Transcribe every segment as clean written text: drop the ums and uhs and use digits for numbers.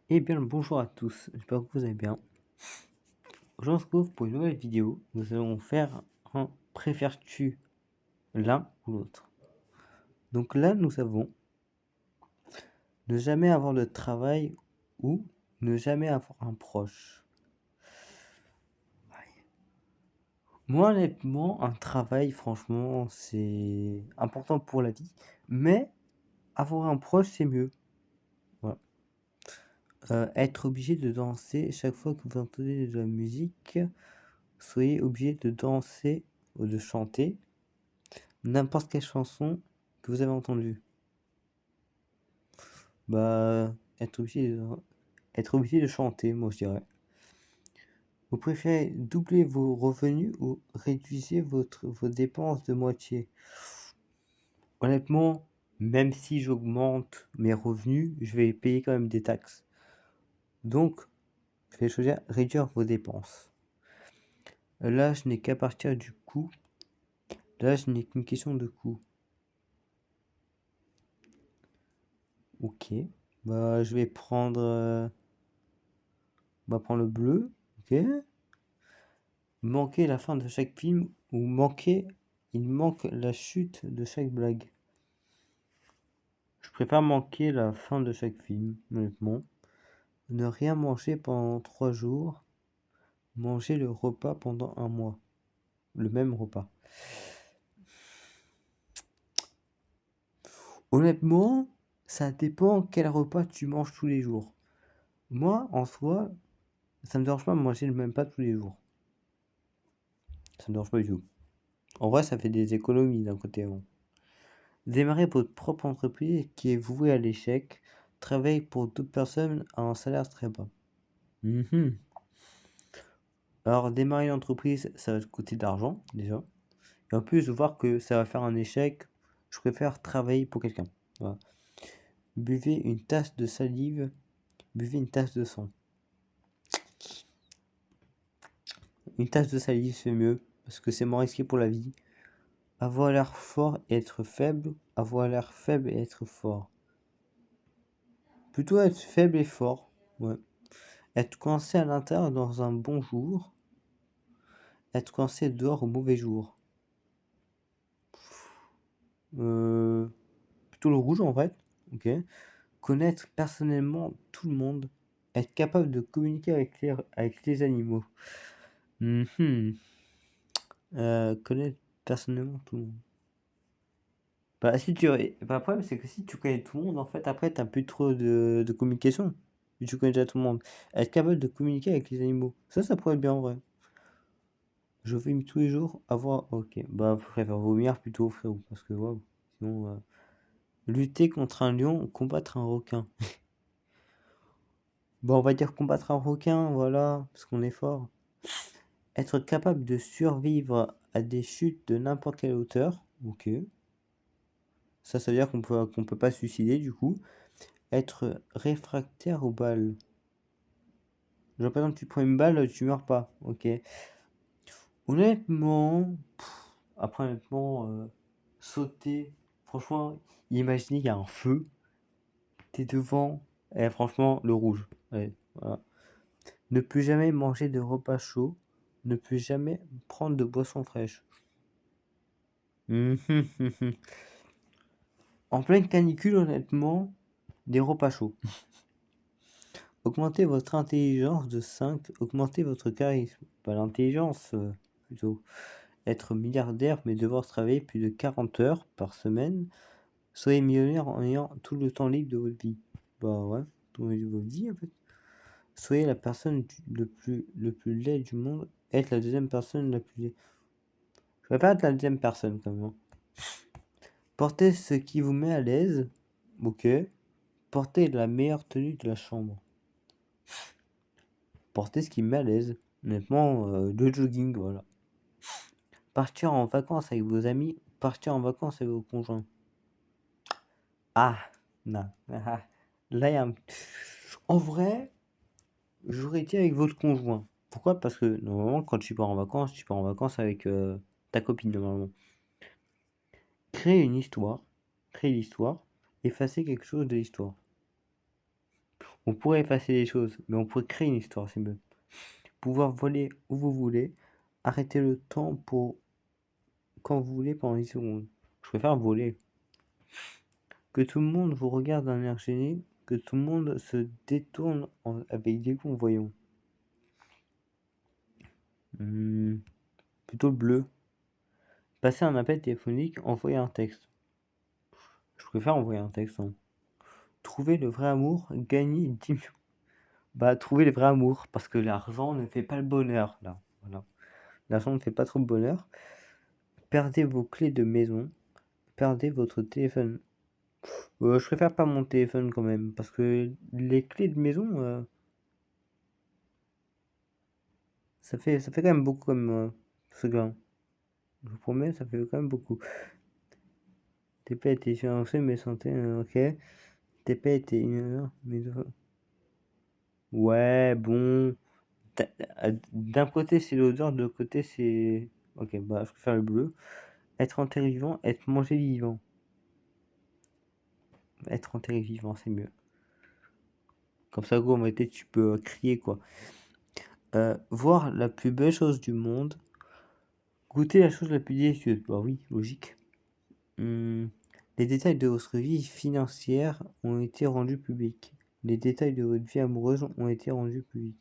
Eh bien, bonjour à tous, j'espère que vous allez bien. Aujourd'hui, on se retrouve pour une nouvelle vidéo. Nous allons faire un préfères-tu l'un ou l'autre. Donc là, nous avons ne jamais avoir de travail ou ne jamais avoir un proche. Moi, honnêtement, un travail, franchement, c'est important pour la vie, mais avoir un proche, c'est mieux. Voilà. Être obligé de danser chaque fois que vous entendez de la musique, soyez obligé de danser ou de chanter n'importe quelle chanson que vous avez entendue. Bah, être obligé de chanter, moi je dirais. Vous préférez doubler vos revenus ou réduisez vos dépenses de moitié? Honnêtement, même si j'augmente mes revenus, je vais payer quand même des taxes. Donc, je vais choisir réduire vos dépenses. Là, je n'ai qu'à partir du coût. Là, je n'ai qu'une question de coût. Ok. Bah, je vais prendre... on va prendre le bleu. Ok. Manquer la fin de chaque film ou il manque la chute de chaque blague. Je préfère manquer la fin de chaque film, honnêtement. Ne rien manger pendant 3 jours. Manger le repas pendant un mois. Le même repas. Honnêtement, ça dépend quel repas tu manges tous les jours. Moi, en soi, ça me dérange pas de manger le même pas tous les jours. Ça me dérange pas du tout. En vrai, ça fait des économies d'un côté. Hein. Démarrer votre propre entreprise qui est vouée à l'échec. Travailler pour d'autres personnes à un salaire très bas. Alors, démarrer une entreprise, ça va te coûter de l'argent, déjà. Et en plus, de voir que ça va faire un échec, je préfère travailler pour quelqu'un. Voilà. Buvez une tasse de salive, buvez une tasse de sang. Une tasse de salive, c'est mieux, parce que c'est moins risqué pour la vie. Avoir l'air fort et être faible, avoir l'air faible et être fort. Plutôt être faible et fort, ouais. Être coincé à l'intérieur dans un bon jour, être coincé dehors au mauvais jour. Plutôt le rouge en fait, ok. Connaître personnellement tout le monde, être capable de communiquer avec les animaux. Connaître personnellement tout le monde. Bah, si tu... bah, le problème, c'est que si tu connais tout le monde, en fait, après, t'as plus trop de communication. Si tu connais déjà tout le monde. Être capable de communiquer avec les animaux. Ça pourrait être bien en vrai. Je vomis tous les jours, avoir... Ok, bah, je préfère vomir plutôt, frérot. Parce que, waouh, sinon... Lutter contre un lion, combattre un requin. Bon, on va dire combattre un requin, voilà, parce qu'on est fort. Être capable de survivre à des chutes de n'importe quelle hauteur. Ok. Ça veut dire qu'on peut pas se suicider, du coup. Être réfractaire aux balles. Genre, par exemple, tu prends une balle, tu meurs pas. Ok. Honnêtement, après, honnêtement, sauter. Franchement, imaginez qu'il y a un feu. T'es devant. Et franchement, le rouge. Ouais, voilà. Ne plus jamais manger de repas chauds. Ne plus jamais prendre de boissons fraîches. En pleine canicule, honnêtement, des repas chauds. Augmentez votre intelligence de 5. Augmentez votre charisme. Pas l'intelligence, plutôt. Être milliardaire mais devoir travailler plus de 40 heures par semaine. Soyez millionnaire en ayant tout le temps libre de votre vie. Bah ouais, tout le temps de votre vie en fait. Soyez la personne le plus laid du monde. Être la deuxième personne la plus laid. Je vais pas être la deuxième personne quand même. Portez ce qui vous met à l'aise. Ok. Portez la meilleure tenue de la chambre. Portez ce qui me met à l'aise. Honnêtement, le jogging, voilà. Partir en vacances avec vos amis. Partir en vacances avec vos conjoints. Ah, non. Là, il y a un... En vrai, j'aurais été avec votre conjoint. Pourquoi? Parce que normalement, quand tu pars en vacances avec ta copine, normalement. Créer une histoire. Créer l'histoire. Effacer quelque chose de l'histoire. On pourrait effacer les choses, mais on pourrait créer une histoire, c'est mieux. Pouvoir voler où vous voulez, arrêter le temps pour quand vous voulez pendant 10 secondes. Je préfère voler. Que tout le monde vous regarde d'un air gêné, que tout le monde se détourne avec dégoût en voyant. Plutôt le bleu. Passer un appel téléphonique, envoyer un texte. Je préfère envoyer un texte. Hein. Trouver le vrai amour, gagner 10 millions. Bah, trouver le vrai amour, parce que l'argent ne fait pas le bonheur, là. Voilà. L'argent ne fait pas trop le bonheur. Perdez vos clés de maison, perdez votre téléphone. Je préfère pas mon téléphone quand même, parce que les clés de maison, ça fait quand même beaucoup comme ce gars. Je vous promets, ça fait quand même beaucoup. TP a été financé, mais santé, ok. TP a été mais ouais, bon. D'un côté c'est l'odeur, de l'autre côté c'est. Ok, bah je préfère le bleu. Être enterré vivant, être mangé vivant. Être enterré vivant, c'est mieux. Comme ça, gros, en réalité, tu peux crier quoi. Voir la plus belle chose du monde. Goûter la chose la plus délicieuse. Bah oui, logique. Les détails de votre vie financière ont été rendus publics. Les détails de votre vie amoureuse ont été rendus publics.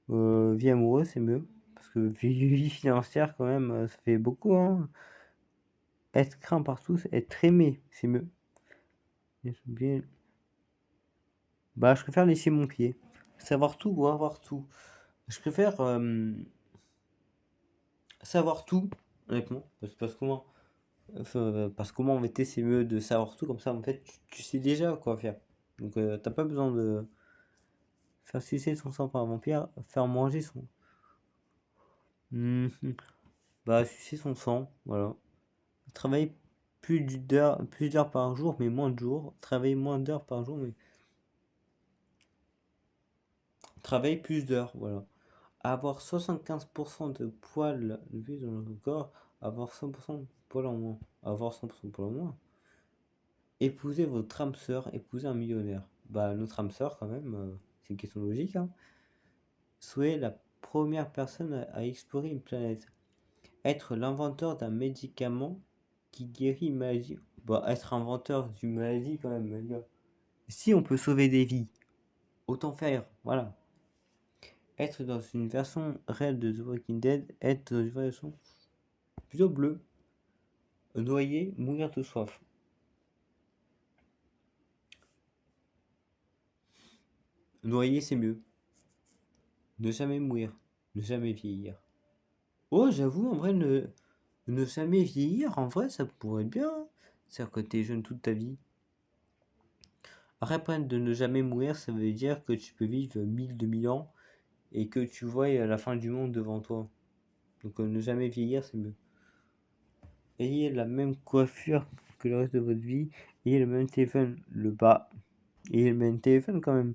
Vie amoureuse, c'est mieux. Parce que vie financière, quand même, ça fait beaucoup. Hein. Être craint par tous, être aimé, c'est mieux. Bien. Bah, je préfère laisser mon pied. Savoir tout ou avoir tout. Je préfère savoir tout, honnêtement. Parce que comment en fait, c'est mieux de savoir tout. Comme ça, en fait, tu sais déjà quoi faire. Donc, t'as pas besoin de faire sucer son sang par un vampire, faire manger son. Bah, sucer son sang, voilà. Travailler plus d'heures par jour, mais moins de jours. Travailler moins d'heures par jour, mais travailler plus d'heures, voilà. Avoir 75% de poils levés dans le corps, avoir 100% de poils en moins. Avoir 100% de poils en moins. Épouser votre âme sœur, épouser un millionnaire. Bah, notre âme sœur, quand même, c'est une question logique. Hein. Soyez la première personne à explorer une planète. Être l'inventeur d'un médicament qui guérit une maladie. Bah, être inventeur d'une maladie, quand même, les gars. Si on peut sauver des vies, autant faire, voilà. Être dans une version réelle de The Walking Dead, être dans une version plutôt bleue. Noyer, mourir de soif. Noyer, c'est mieux. Ne jamais mourir. Ne jamais vieillir. Oh, j'avoue, en vrai, ne jamais vieillir, en vrai, ça pourrait être bien. Hein. C'est-à-dire que t'es jeune toute ta vie. Après, de ne jamais mourir, ça veut dire que tu peux vivre 1000-2000 ans et que tu vois la fin du monde devant toi. Donc, ne jamais vieillir, c'est mieux. Ayez la même coiffure que le reste de votre vie. Ayez le même téléphone, le bas. Ayez le même téléphone quand même.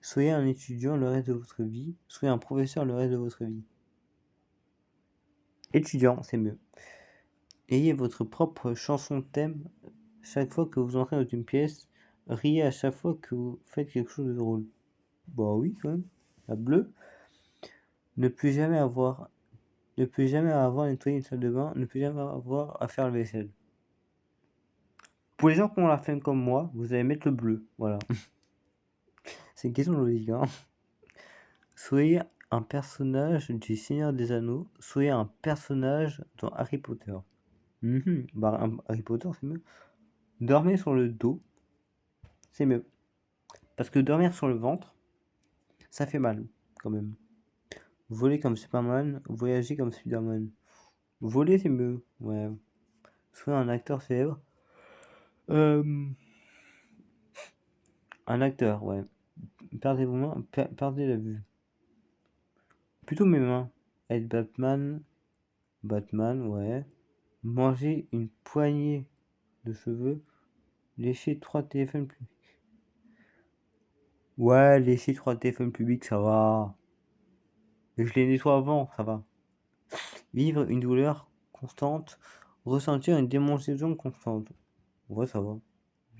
Soyez un étudiant le reste de votre vie. Soyez un professeur le reste de votre vie. Étudiant, c'est mieux. Ayez votre propre chanson thème chaque fois que vous entrez dans une pièce. Riez à chaque fois que vous faites quelque chose de drôle. Bah oui, quand même. La bleue. Ne plus jamais avoir nettoyé une salle de bain. Ne plus jamais avoir à faire la vaisselle. Pour les gens qui ont la flemme comme moi, vous allez mettre le bleu. Voilà. C'est une question logique. Hein. Soyez un personnage du Seigneur des Anneaux. Soyez un personnage dans Harry Potter. Bah, Harry Potter, c'est mieux. Dormez sur le dos. C'est mieux. Parce que dormir sur le ventre, ça fait mal, quand même. Voler comme Superman, voyager comme Spider-Man. Voler, c'est mieux. Ouais. Soyez un acteur célèbre. Un acteur, ouais. Perdez vos mains, perdez la vue. Plutôt mes mains. Être Batman. Batman, ouais. Manger une poignée de cheveux. Lécher 3 téléphones publics. Ouais, lécher 3 téléphones publics, ça va. Je les nettoie avant, ça va. Vivre une douleur constante. Ressentir une démangeaison constante. Ouais, ça va.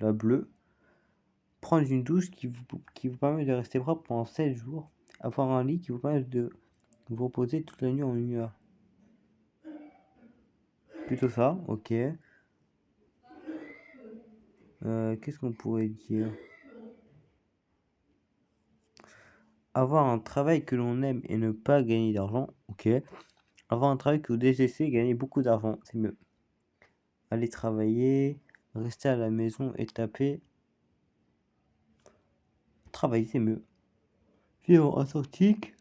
La bleue. Prendre une douche qui vous permet de rester propre pendant 7 jours. Avoir un lit qui vous permet de vous reposer toute la nuit en 1 heure. Plutôt ça, ok. Qu'est-ce qu'on pourrait dire? Avoir un travail que l'on aime et ne pas gagner d'argent, ok. Avoir un travail que vous détestez et gagner beaucoup d'argent, c'est mieux. Aller travailler, rester à la maison et taper. Travailler, c'est mieux. Vivre en Antarctique.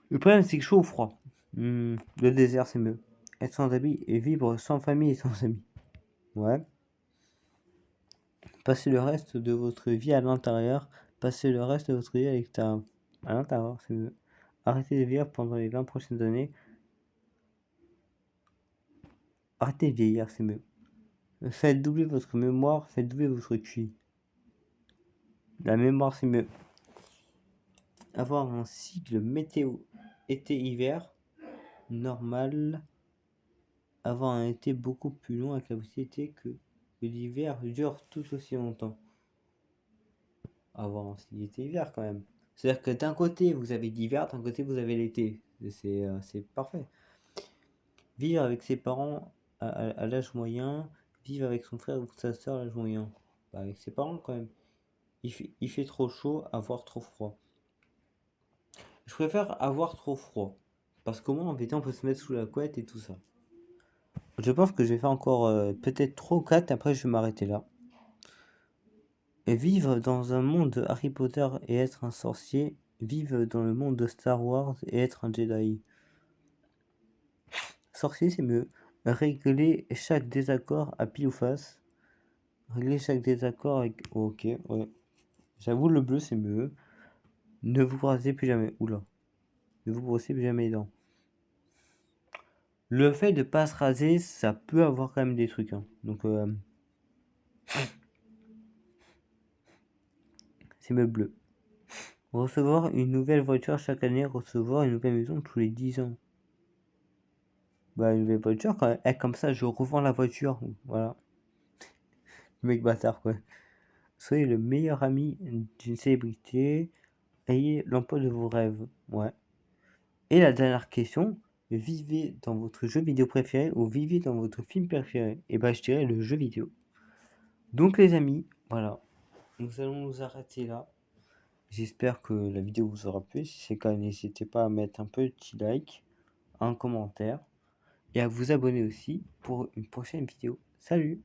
Le problème, c'est que chaud ou froid. Le désert, c'est mieux. Être sans habits et vivre sans famille et sans amis. Ouais. Passer le reste de votre vie à l'intérieur. Passer le reste de votre vie à l'extérieur. À l'intérieur, c'est mieux. Arrêtez de vivre pendant les 20 prochaines années. Arrêtez de vieillir, c'est mieux. Faites doubler votre mémoire, faites doubler votre QI. La mémoire, c'est mieux. Avoir un cycle météo été-hiver normal. Avoir un été beaucoup plus long avec la possibilité que l'hiver dure tout aussi longtemps. Avoir un cycle été-hiver quand même. C'est-à-dire que d'un côté vous avez l'hiver, d'un côté vous avez l'été. C'est parfait. Vivre avec ses parents à l'âge moyen, vivre avec son frère ou sa soeur à l'âge moyen. Bah, avec ses parents quand même. Il fait trop chaud, avoir trop froid. Je préfère avoir trop froid. Parce qu'au moins en été on peut se mettre sous la couette et tout ça. Je pense que je vais faire encore peut-être 3 ou 4, après je vais m'arrêter là. Et vivre dans un monde de Harry Potter et être un sorcier, vivre dans le monde de Star Wars et être un Jedi. Sorcier, c'est mieux. Régler chaque désaccord à pile ou face. Régler chaque désaccord avec... Ok, ouais. J'avoue, le bleu, c'est mieux. Ne vous brossez plus jamais. Oula. Ne vous brossez plus jamais les dents. Le fait de pas se raser, ça peut avoir quand même des trucs. Hein. Donc, c'est mieux le bleu. Recevoir une nouvelle voiture chaque année, recevoir une nouvelle maison tous les 10 ans. Bah, une nouvelle voiture, quand même. Comme ça, je revends la voiture. Voilà. Le mec bâtard, quoi. Soyez le meilleur ami d'une célébrité. Ayez l'emploi de vos rêves. Ouais. Et la dernière question, vivez dans votre jeu vidéo préféré ou vivez dans votre film préféré? Et bah, je dirais le jeu vidéo. Donc, les amis, voilà. Nous allons nous arrêter là. J'espère que la vidéo vous aura plu. Si c'est le cas, n'hésitez pas à mettre un petit like, un commentaire et à vous abonner aussi pour une prochaine vidéo. Salut!